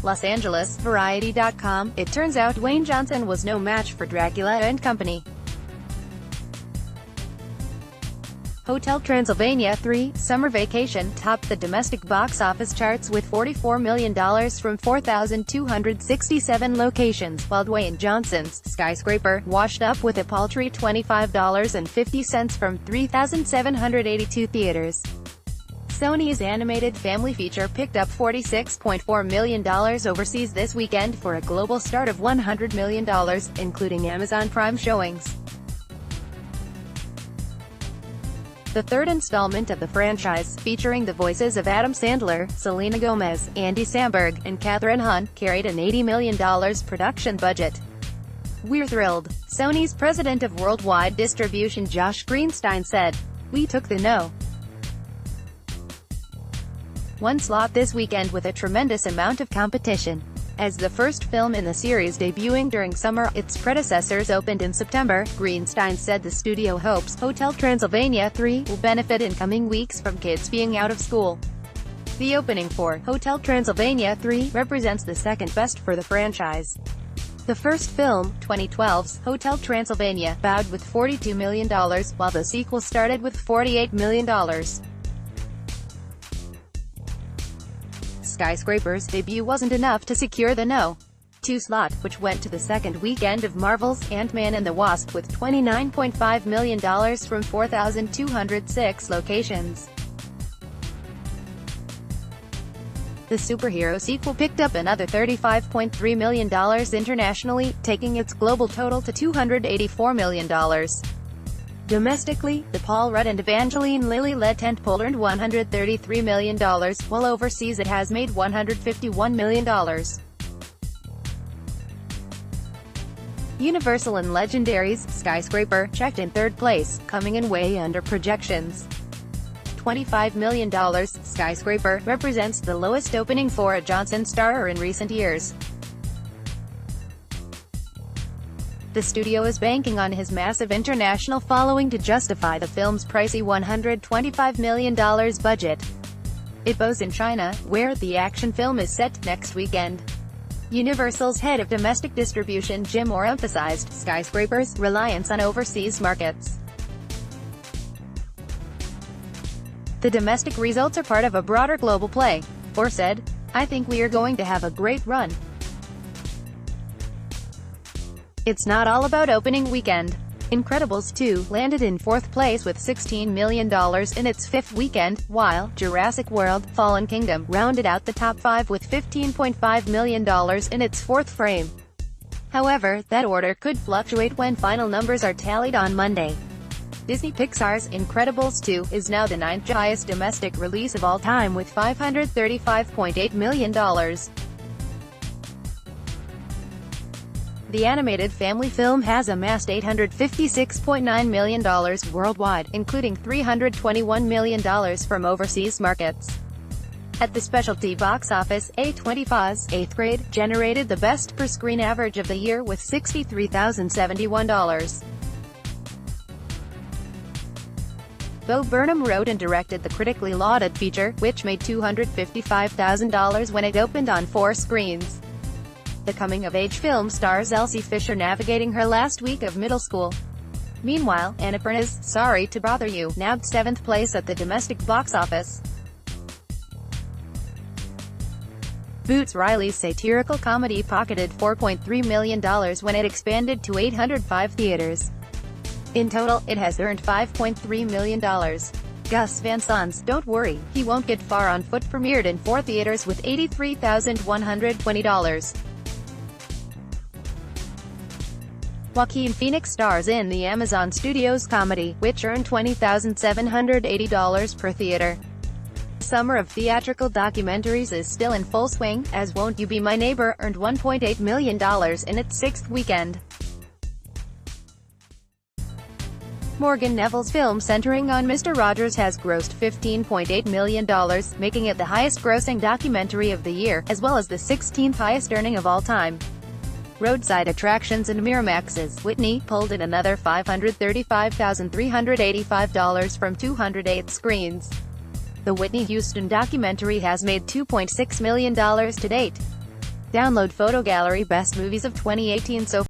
Los Angeles, Variety.com, it turns out Dwayne Johnson was no match for Dracula and Company. Hotel Transylvania 3, Summer Vacation, topped the domestic box office charts with $44 million from 4,267 locations, while Dwayne Johnson's Skyscraper washed up with a paltry $25.50 from 3,782 theaters. Sony's animated family feature picked up $46.4 million overseas this weekend for a global start of $100 million, including Amazon Prime showings. The third installment of the franchise, featuring the voices of Adam Sandler, Selena Gomez, Andy Samberg, and Kathryn Hahn, carried an $80 million production budget. "We're thrilled," Sony's president of worldwide distribution Josh Greenstein said. "We took the no. One slot this weekend with a tremendous amount of competition. As the first film in the series debuting during summer, its predecessors opened in September," Greenstein said. The studio hopes Hotel Transylvania 3 will benefit in coming weeks from kids being out of school. The opening for Hotel Transylvania 3 represents the second best for the franchise. The first film, 2012's Hotel Transylvania, bowed with $42 million, while the sequel started with $48 million. Skyscraper's debut wasn't enough to secure the No. 2 slot, which went to the second weekend of Marvel's Ant-Man and the Wasp with $29.5 million from 4,206 locations. The superhero sequel picked up another $35.3 million internationally, taking its global total to $284 million. Domestically, the Paul Rudd and Evangeline Lilly-led tentpole earned $133 million, while overseas it has made $151 million. Universal and Legendary's Skyscraper checked in third place, coming in way under projections. $25 million, Skyscraper represents the lowest opening for a Johnson starrer in recent years. The studio is banking on his massive international following to justify the film's pricey $125 million budget. It boasts in China, where the action film is set next weekend. Universal's head of domestic distribution Jim Moore emphasized Skyscraper's reliance on overseas markets. "The domestic results are part of a broader global play," Moore said. "I think we are going to have a great run. It's not all about opening weekend." Incredibles 2 landed in fourth place with $16 million in its fifth weekend, while Jurassic World: Fallen Kingdom rounded out the top 5 with $15.5 million in its fourth frame. However, that order could fluctuate when final numbers are tallied on Monday. Disney Pixar's Incredibles 2 is now the 9th highest domestic release of all time with $535.8 million. The animated family film has amassed $856.9 million worldwide, including $321 million from overseas markets. At the specialty box office, A24's 8th Grade generated the best per-screen average of the year with $63,071. Bo Burnham wrote and directed the critically lauded feature, which made $255,000 when it opened on 4 screens. The coming-of-age film stars Elsie Fisher navigating her last week of middle school. Meanwhile, Annapurna's Sorry to Bother You nabbed 7th place at the domestic box office. Boots Riley's satirical comedy pocketed $4.3 million when it expanded to 805 theaters. In total, it has earned $5.3 million. Gus Van Sant's Don't Worry, He Won't Get Far on Foot premiered in 4 theaters with $83,120. Joaquin Phoenix stars in the Amazon Studios comedy, which earned $20,780 per theater. The summer of theatrical documentaries is still in full swing, as Won't You Be My Neighbor earned $1.8 million in its 6th weekend. Morgan Neville's film centering on Mr. Rogers has grossed $15.8 million, making it the highest-grossing documentary of the year, as well as the 16th highest earning of all time. Roadside Attractions and Miramax's Whitney pulled in another $535,385 from 208 screens. The Whitney Houston documentary has made $2.6 million to date. Download photo gallery best movies of 2018 so